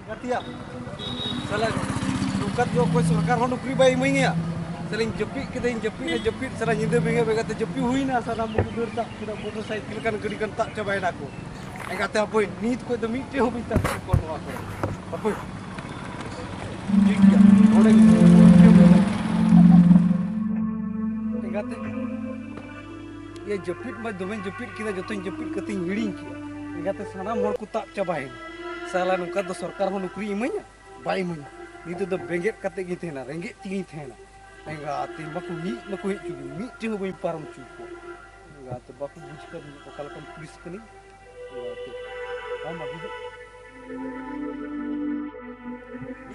Gatia, salah dukat yo koy sarkar ho nukri bay mainnya. Saling jepit, salah nyinde benga benga te jepi huina sana mu dur tak tidak motorcycle kan gedikan tak cobain aku. Engkate apoy nit ko demi te ho minta ko no aku. Apoy. Jigya, orang engkate. Ya jepit mah domain jepit kita jotoin jepit keting hiring kia. Engkate sana hor ku tak cobain. Salah nungka do sarkar ho nukri imanya, bay imanya. Itu do benget kate gitu na, renggit tinggi thena. Enggak ati baku hit juga mi teh boy param cuko enggak ati baku bujkan kalkan pulis kani enggak ati ama gitu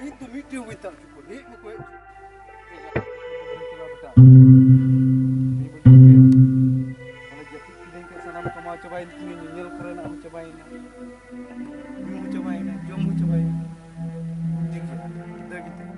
itu mi teh boy tar cuko ni mo ko mau cobain ini nyel keren aku cobain jom cobain udah gitu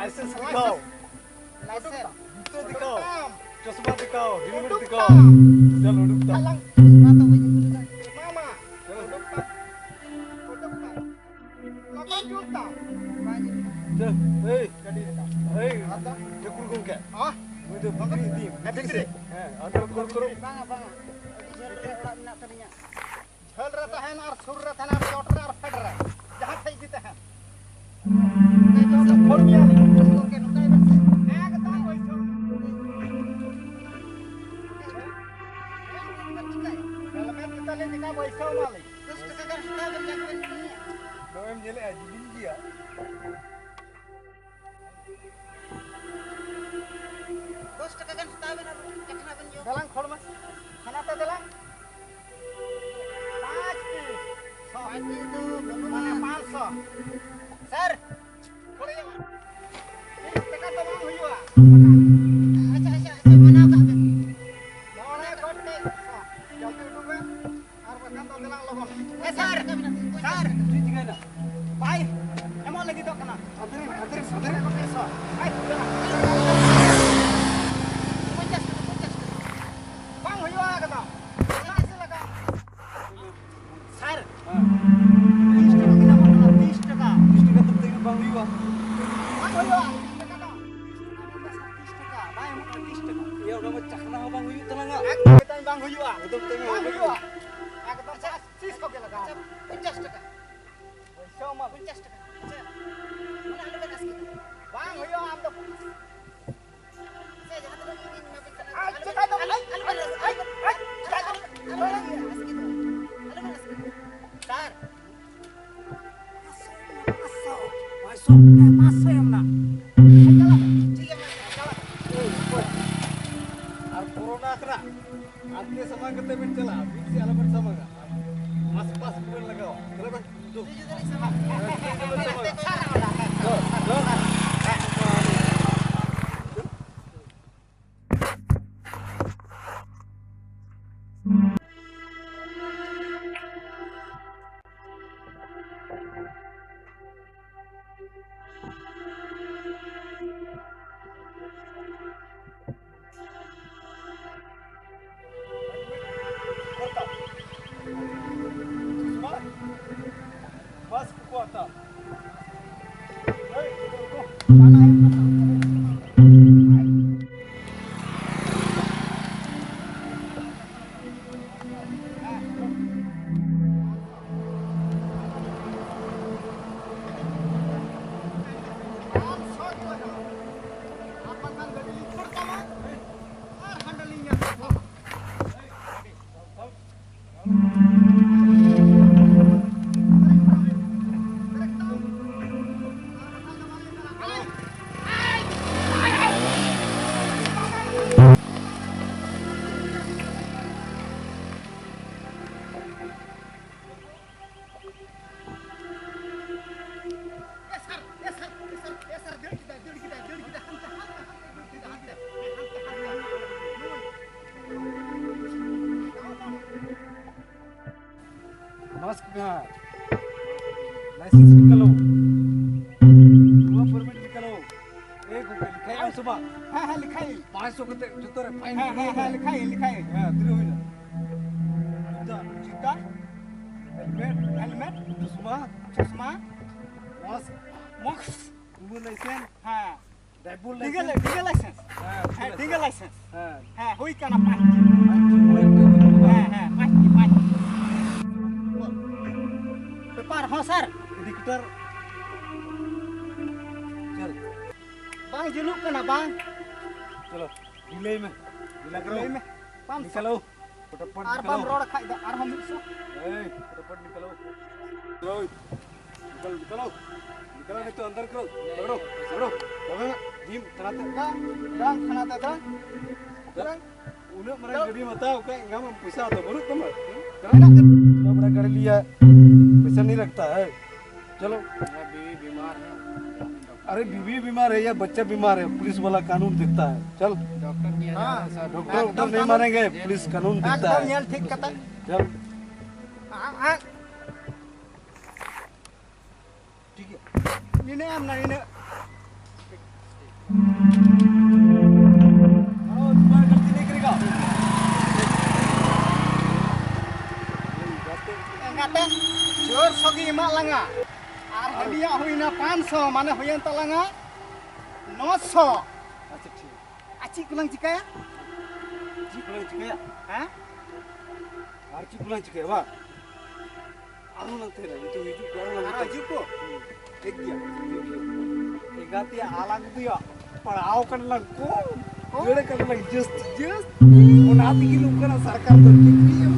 License dikau. License. Itu dikau. Cosma dikau. Helmet dikau. Jangan duduk tak. Mata wajib dulu kan. Mama. Duduk tak. Lapan juta. Jangan. Hei. Jadi tak. Hei. Dia kurung ke? Ah. Itu bangkit tim. Nanti sini. Ada kurung. Banga. Jadi orang nak tadinya. Hal rata hen ar sur rata ar chotra ar fedra. Jahat થઈ જીતે हैं. Formia ni. Oke nukai bas. Ekdam vaso. Kalau main kita lihat kita vaso malai. Terus kita kan sudah berjalan ini. Doem jele aja dia. Terus kita kan sudah benar cekna ben yo. Dalang khol mas. Khana ta dalang. 5 piece. 100 itu mana 500. Sir. Kore ya. Ini teka to mang huywa. Acha mana ka be. Mana kotte. Jaldi udume. Ar bakan to dalang logon. Sir. Sir. Tinggal dah. Bye. Emang lagi to kana. Antri. Sir. Hai. Bang huywa kana. Silakan. Sir. 20 টাকা কিনা বলতো 20 টাকা 20 টাকা তো থেকে bang liwa. bang হইলো 20 টাকা 30 টাকা ভাই আমার 30 টাকা Ya udah macam mana bang liwa tenang enggak? একদম তাই bang হইলো Betul tengok. bang হইলো একদম 30 কো গেল 50 টাকা ওইসব মা 50 টাকা আচ্ছা মনে হলো বেশ কি bang হইলো আম তো সে জাহাজ লাগি দিন না বিকনা আচ্ছা কাই তো sir masuk yang mana? Ar corona kena. Ante sama kita bercela. Bisi alamat sama enggak? Mas pas bukan lagau. Kenapa? Tuh. Pas kekuatan. Hei, go. Mask कहाँ है? लाइसेंस निकालो, परमिट निकालो। एक रुपये लिखाई है सुबह। हाँ लिखाई 500 कते जुत्ता रे फाइन। हाँ लिखाई हाँ तेरे हुई ना। जुत्ता, जूता हेलमेट, हेलमेट चश्मा, चश्मा मास्क, मास्क उम्र लाइसेंस, हाँ driver legal license. Legal license हाँ हाँ लीगल लाइसेंस हाँ हाँ हुई का ना पाँच हाँ पाँच पेपर हाँ सर एडिक्टर चल बांग जुलूक का ना बांग चलो डिले में डिला करो में पाँच निकालो फटाफट आर निकालो बम रोड खाई दा आर हम मिक्सो फटाफट निकालो निकालो निकालो निकालो नहीं तो अंदर करो दौड़ो दौड़ो दौड़ो जिम तनाते डांग खाना दा दा उन्हें मरे गाड़ी मत आओ क्या यहाँ में पैसा आता बोलो तुम इतना बड़ा गाड़ी लिया पैसा नहीं रखता है चलो बीवी बीमार है अरे बीवी बीमार है या बच्चा बीमार है पुलिस वाला कानून देखता है चल डॉक्टर नहीं हाँ डॉक्टर नहीं मानेंगे पुलिस कानून देखता है एकदम ठीक कता चल हाँ ठीक है ini am na ini तुम्हारी गलती नहीं करेगा ngate jor sogi mak langa ar hadia huina 500 mane huyan talanga 900 अच्छा ठीक aci kulang cikaya जी पुलांग चिकया ha आरची पुलांग चिकया वाह आरो लगते रहे तो हिजू आरो ara लगते juko एक दिया एक गाती आलाग दिया पढ़ाओ करने लग को जोड़े करने लग जस्ट उनाती की लोग करना सरकार तो कितनी है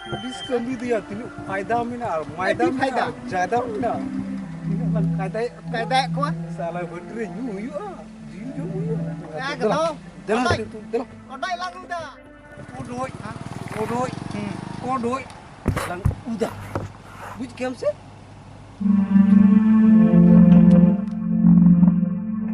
पुलिस कमी दिया तीनों फायदा में ना फायदा में ना ज्यादा में ना तीनों लग फायदा kada ko साला बटरे न्यू हुई आ जी जो हुई ya gado चलो चलो kodai lang uda को डोई लंग उदा बुझ केम से